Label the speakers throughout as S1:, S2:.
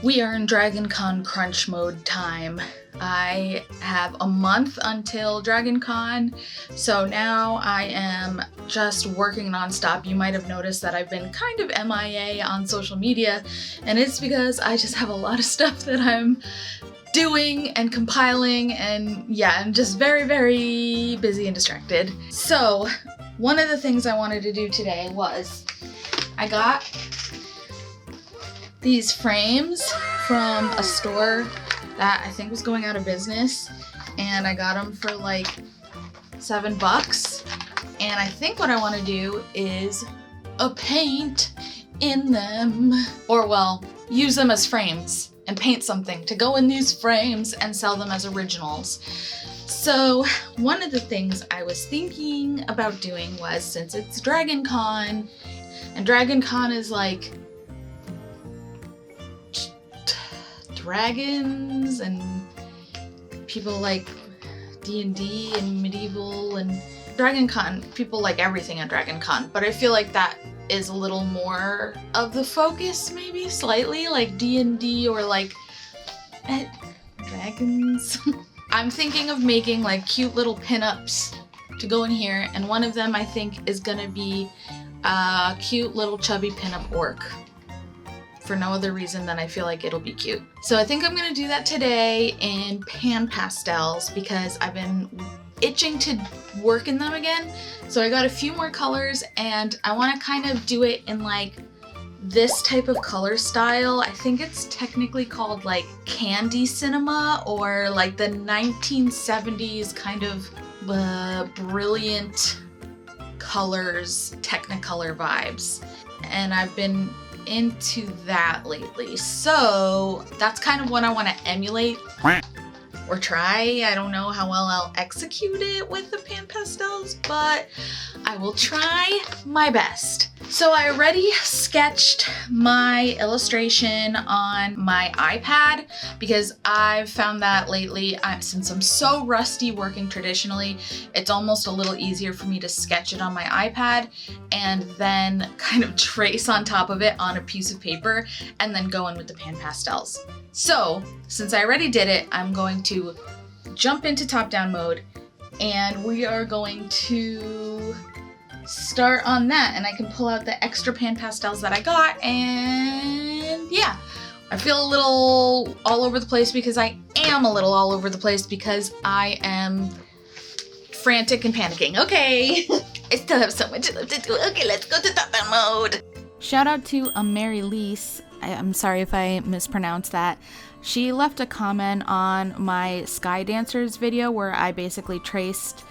S1: We are in Dragon Con crunch mode time. I have a month until Dragon Con, so now I am just working nonstop. You might have noticed that I've been kind of MIA on social media, and it's because I just have a lot of stuff that I'm doing and compiling, and yeah, I'm just very, very busy and distracted. So one of the things I wanted to do today was I got these frames from a store that I think was going out of business, and I got them for like $7. And I think what I want to do is paint in them, or well, use them as frames and paint something to go in these frames and sell them as originals. So one of the things I was thinking about doing was, since it's Dragon Con, and Dragon Con is like dragons and people like D&D and medieval, and Dragon Con, people like everything at Dragon Con, but I feel like that is a little more of the focus, maybe slightly like D&D or like dragons. I'm thinking of making like cute little pinups to go in here, and one of them I think is gonna be a cute little chubby pinup orc. For no other reason than I feel like it'll be cute. So I think I'm gonna do that today in PanPastels because I've been itching to work in them again. So I got a few more colors, and I want to kind of do it in like this type of color style. I think it's technically called like candy cinema, or like the 1970s kind of brilliant colors, Technicolor vibes. And I've been into that lately, so that's kind of what I want to emulate or try. I don't know how well I'll execute it with the PanPastels, but I will try my best. So I already sketched my illustration on my iPad because I've found that lately, since I'm so rusty working traditionally, it's almost a little easier for me to sketch it on my iPad and then kind of trace on top of it on a piece of paper and then go in with the PanPastels. So since I already did it, I'm going to jump into top-down mode, and we are going to start on that, and I can pull out the extra PanPastels that I got, and yeah. I feel a little all over the place because I am a little all over the place because I am frantic and panicking. Okay, I still have so much left to do. Okay, let's go to top-down mode. Shout out to Mary Lise. I'm sorry if I mispronounced that. She left a comment on my Sky Dancers video where I basically traced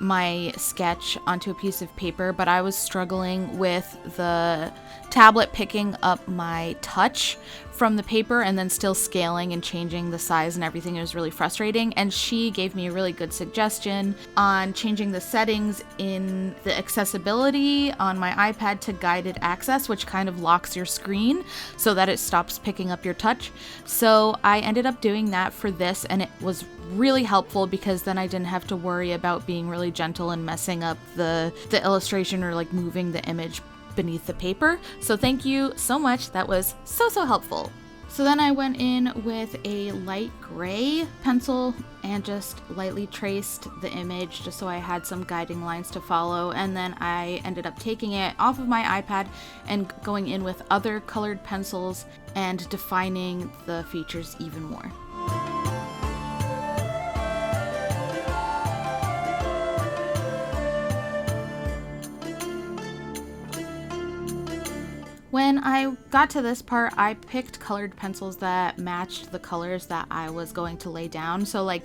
S1: my sketch onto a piece of paper, but I was struggling with the tablet picking up my touch from the paper and then still scaling and changing the size and everything. It was really frustrating, and she gave me a really good suggestion on changing the settings in the accessibility on my iPad to guided access, which kind of locks your screen so that it stops picking up your touch. So I ended up doing that for this, and it was really helpful because then I didn't have to worry about being really gentle and messing up the illustration or like moving the image beneath the paper. So thank you so much. That was so helpful. So then I went in with a light gray pencil and just lightly traced the image just so I had some guiding lines to follow, and then I ended up taking it off of my iPad and going in with other colored pencils and defining the features even more. When I got to this part, I picked colored pencils that matched the colors that I was going to lay down. So like,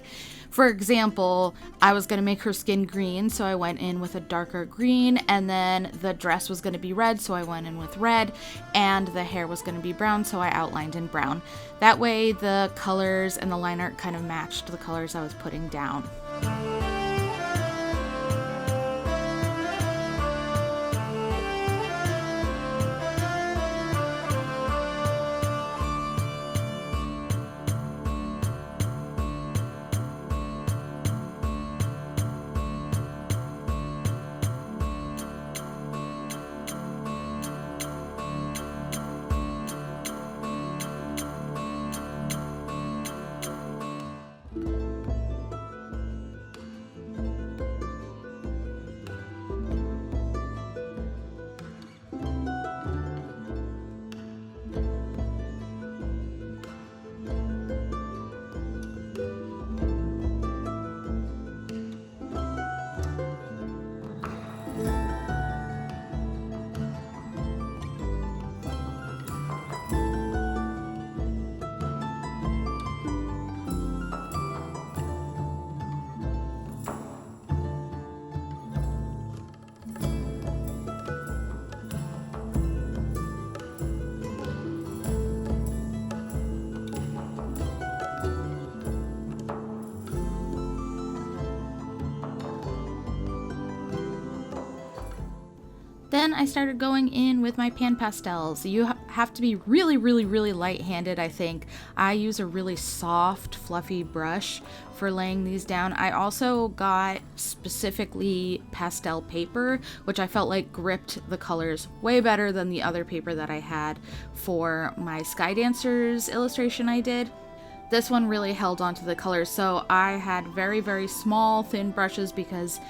S1: for example, I was going to make her skin green, so I went in with a darker green, and then the dress was going to be red, so I went in with red, and the hair was going to be brown, so I outlined in brown. That way the colors and the line art kind of matched the colors I was putting down. Then I started going in with my PanPastels. You have to be really, really, really light-handed, I think. I use a really soft, fluffy brush for laying these down. I also got specifically pastel paper, which I felt like gripped the colors way better than the other paper that I had for my Sky Dancers illustration I did. This one really held onto the colors, so I had very, very small, thin brushes because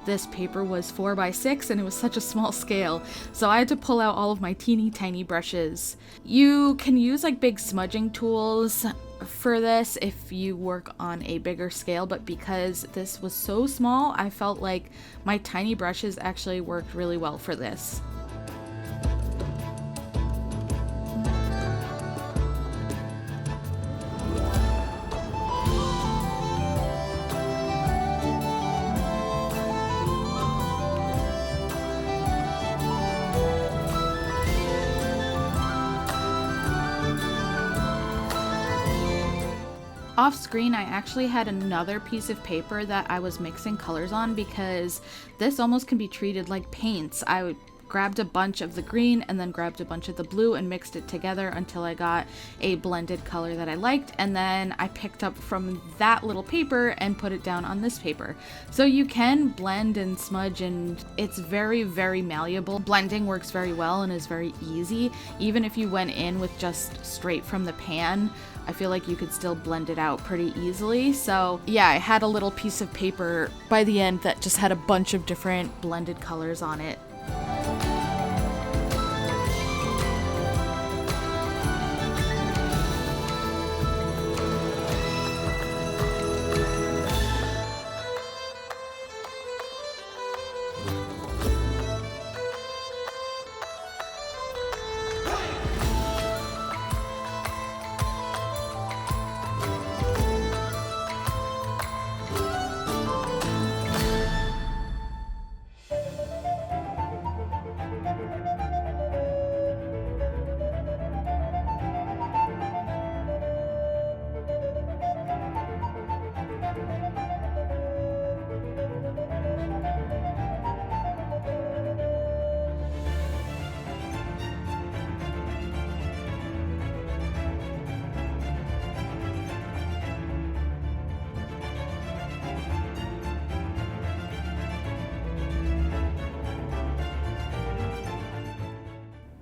S1: this paper was 4x6 and it was such a small scale, so I had to pull out all of my teeny tiny brushes. You can use like big smudging tools for this if you work on a bigger scale, but because this was so small, I felt like my tiny brushes actually worked really well for this. Off screen, I actually had another piece of paper that I was mixing colors on because this almost can be treated like paints. I grabbed a bunch of the green and then grabbed a bunch of the blue and mixed it together until I got a blended color that I liked, and then I picked up from that little paper and put it down on this paper. So you can blend and smudge, and it's very, very malleable. Blending works very well and is very easy. Even if you went in with just straight from the pan, I feel like you could still blend it out pretty easily. So yeah, I had a little piece of paper by the end that just had a bunch of different blended colors on it.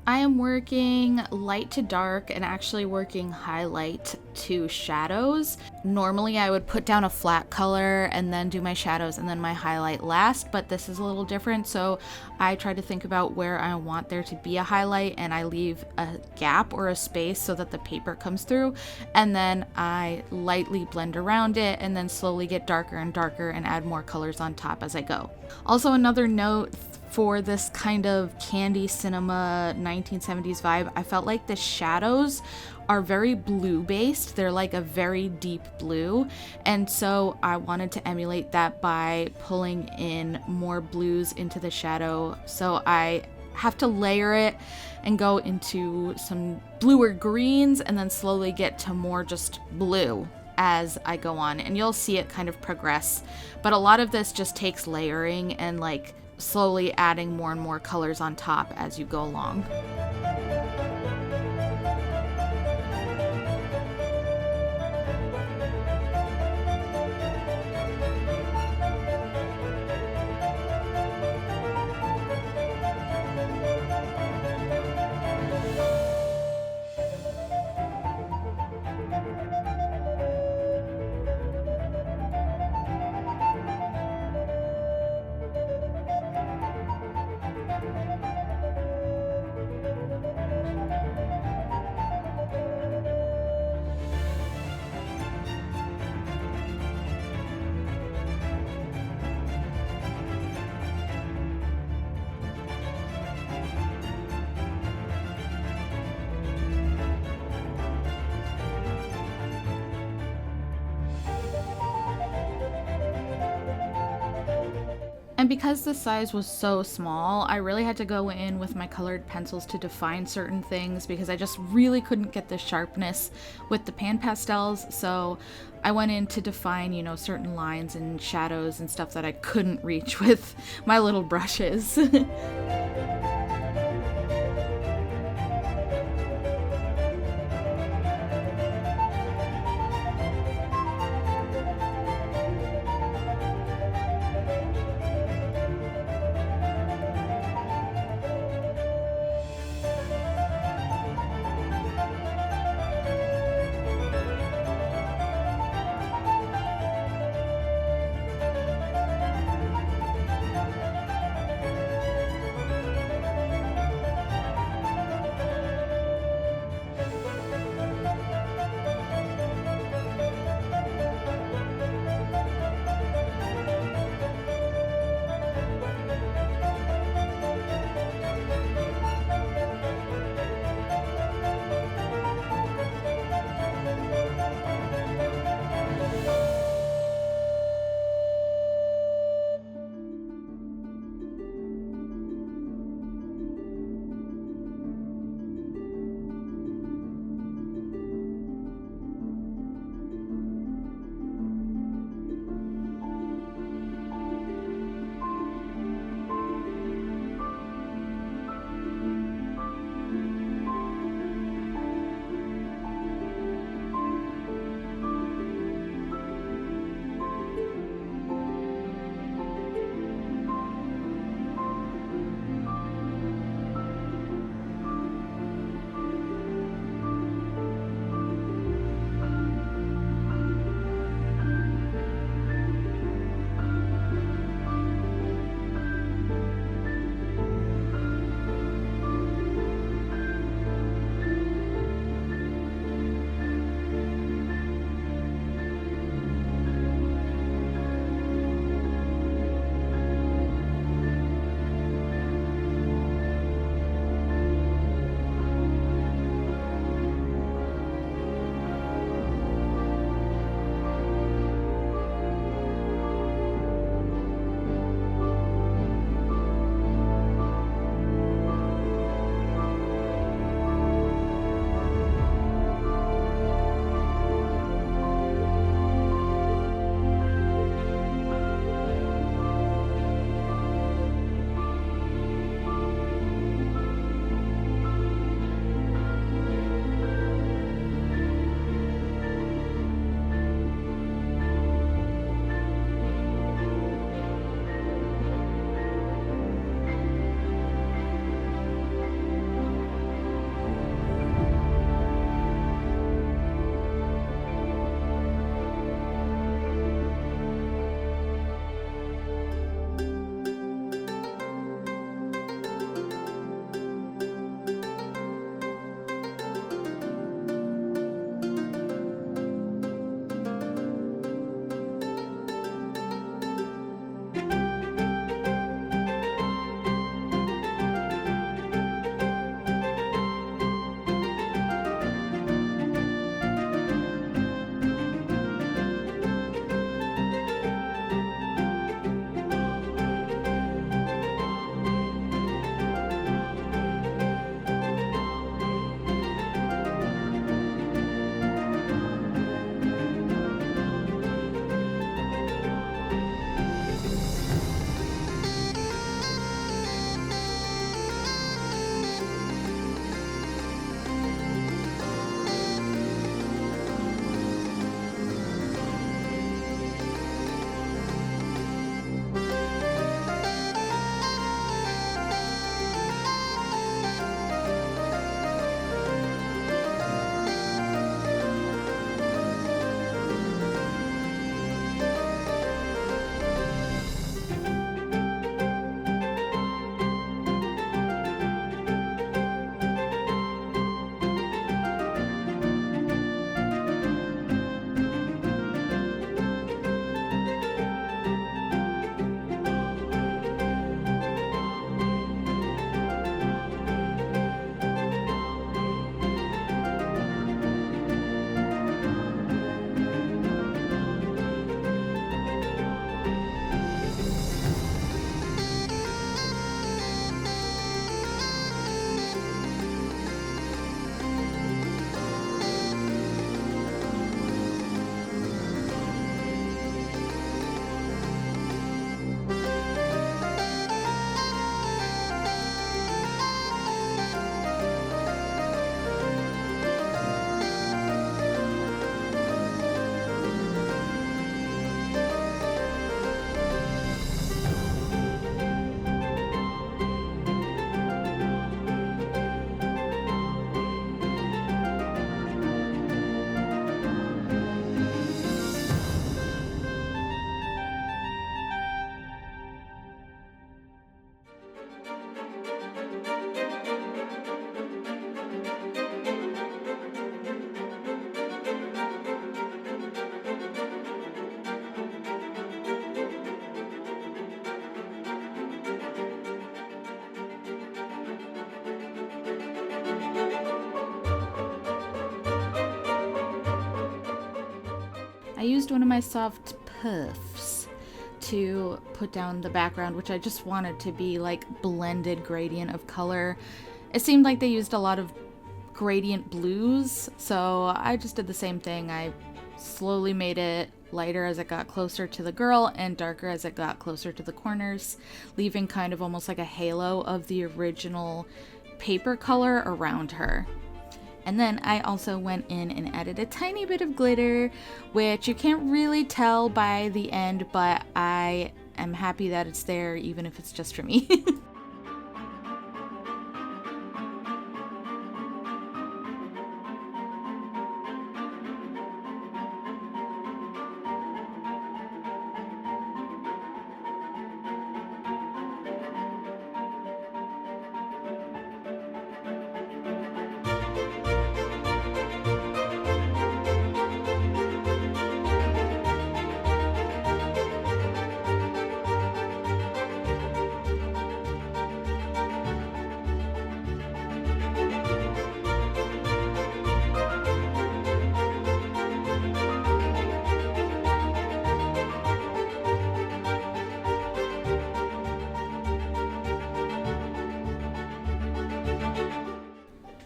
S1: I am working light to dark and actually working highlight to shadows. Normally I would put down a flat color and then do my shadows and then my highlight last, but this is a little different, so I try to think about where I want there to be a highlight and I leave a gap or a space so that the paper comes through, and then I lightly blend around it and then slowly get darker and darker and add more colors on top as I go. Also, another note for this kind of candy cinema 1970s vibe, I felt like the shadows are very blue based. They're like a very deep blue, and so I wanted to emulate that by pulling in more blues into the shadow. So I have to layer it and go into some bluer greens and then slowly get to more just blue as I go on, and you'll see it kind of progress. But a lot of this just takes layering and like slowly adding more and more colors on top as you go along. And because the size was so small, I really had to go in with my colored pencils to define certain things because I just really couldn't get the sharpness with the PanPastels. So I went in to define, you know, certain lines and shadows and stuff that I couldn't reach with my little brushes.
S2: used one of my soft puffs to put down the background, which I just wanted to be like blended gradient of color. It seemed like they used a lot of gradient blues, so I just did the same thing. I slowly made it lighter as it got closer to the girl and darker as it got closer to the corners, leaving kind of almost like a halo of the original paper color around her. And then I also went in and added a tiny bit of glitter, which you can't really tell by the end, but I am happy that it's there, even if it's just for me.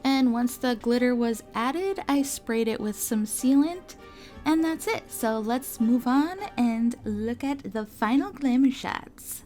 S2: And once the glitter was added, I sprayed it with some sealant, and that's it. So let's move on and look at the final glamour shots.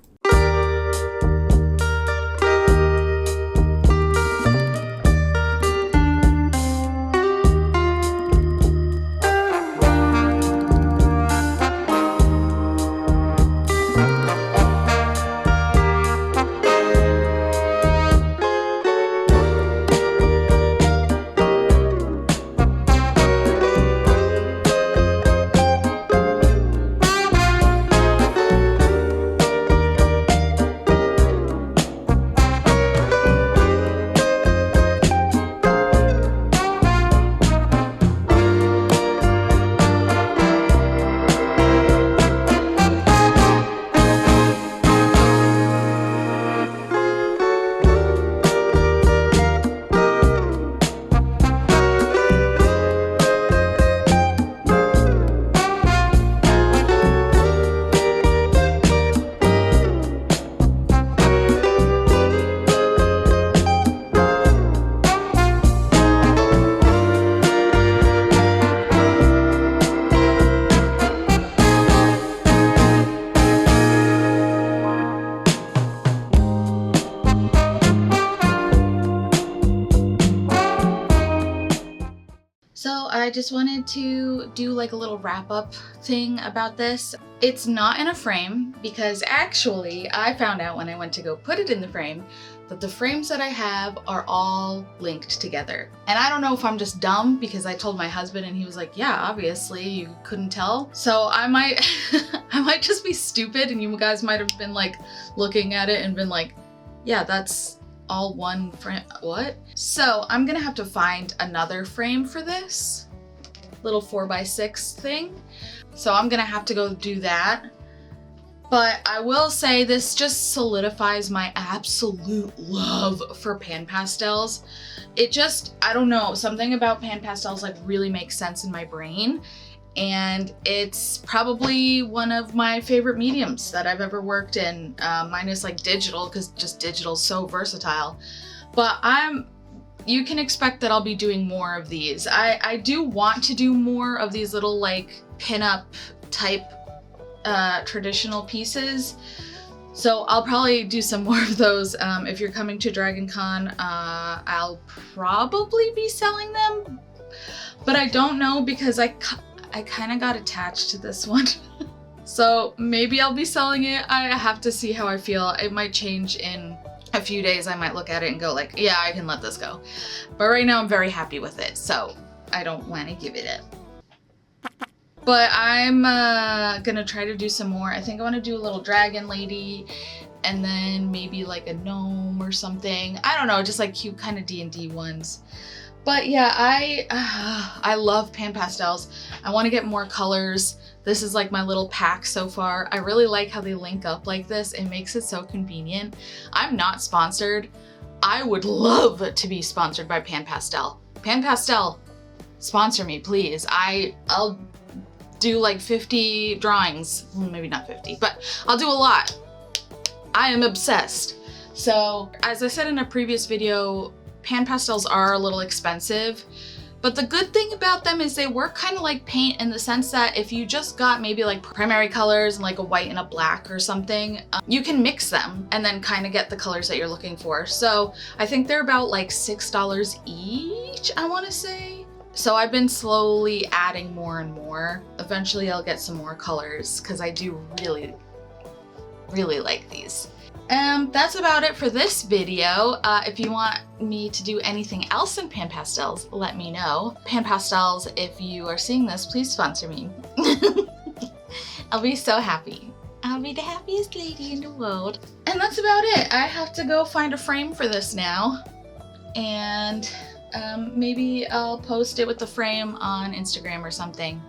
S1: So I just wanted to do like a little wrap up thing about this. It's not in a frame because actually I found out when I went to go put it in the frame that the frames that I have are all linked together. And I don't know if I'm just dumb because I told my husband and he was like, yeah, obviously you couldn't tell. So I might, I might just be stupid and you guys might have been like looking at it and been like, yeah, that's all one frame, what? So I'm gonna have to find another frame for this little 4x6 thing. So I'm gonna have to go do that. But I will say this just solidifies my absolute love for PanPastels. It just, I don't know, something about PanPastels like really makes sense in my brain. And it's probably one of my favorite mediums that I've ever worked in, minus like digital, because just digital is so versatile. But you can expect that I'll be doing more of these. I do want to do more of these little like pinup type traditional pieces. So I'll probably do some more of those. If you're coming to Dragon Con, I'll probably be selling them, but I don't know because I kind of got attached to this one. So maybe I'll be selling it. I have to see how I feel. It might change in a few days. I might look at it and go like, yeah, I can let this go. But right now I'm very happy with it. So I don't want to give it up. But I'm gonna try to do some more. I think I want to do a little dragon lady and then maybe like a gnome or something. I don't know, just like cute kind of D&D ones. But yeah, I love PanPastels. I want to get more colors. This is like my little pack so far. I really like how they link up like this. It makes it so convenient. I'm not sponsored. I would love to be sponsored by PanPastel. PanPastel, sponsor me, please. I'll do like 50 drawings. Maybe not 50, but I'll do a lot. I am obsessed. So as I said in a previous video, PanPastels are a little expensive, but the good thing about them is they work kind of like paint in the sense that if you just got maybe like primary colors and like a white and a black or something, you can mix them and then kind of get the colors that you're looking for. So I think they're about like $6 each, I want to say. So I've been slowly adding more and more. Eventually I'll get some more colors because I do really like these. That's about it for this video. If you want me to do anything else in PanPastels, let me know. PanPastels, if you are seeing this, please sponsor me. I'll be so happy. I'll be the happiest lady in the world. And that's about it. I have to go find a frame for this now. And maybe I'll post it with the frame on Instagram or something.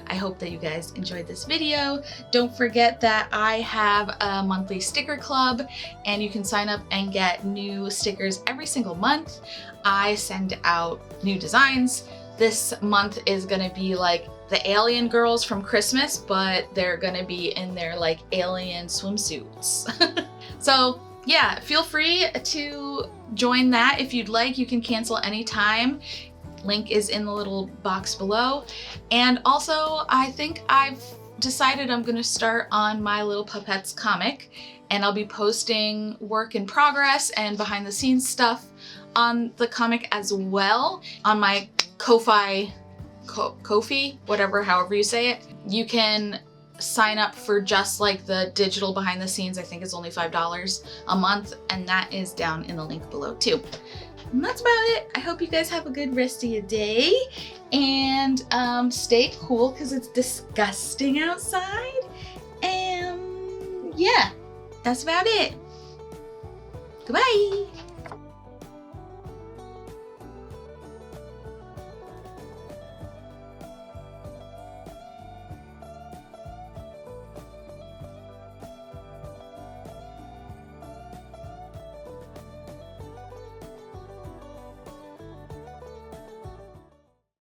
S1: I hope that you guys enjoyed this video. Don't forget that I have a monthly sticker club and you can sign up and get new stickers every single month. I send out new designs. This month is gonna be like the alien girls from Christmas, but they're gonna be in their like alien swimsuits. So yeah, feel free to join that if you'd like. You can cancel anytime. Link is in the little box below. And also, I think I've decided I'm gonna start on My Little Puppets comic, and I'll be posting work in progress and behind the scenes stuff on the comic as well on my Ko-fi, whatever, however you say it. You can sign up for just like the digital behind the scenes. I think it's only $5 a month, and that is down in the link below too. And that's about it. I hope you guys have a good rest of your day, and stay cool because it's disgusting outside. And yeah, that's about it. Goodbye.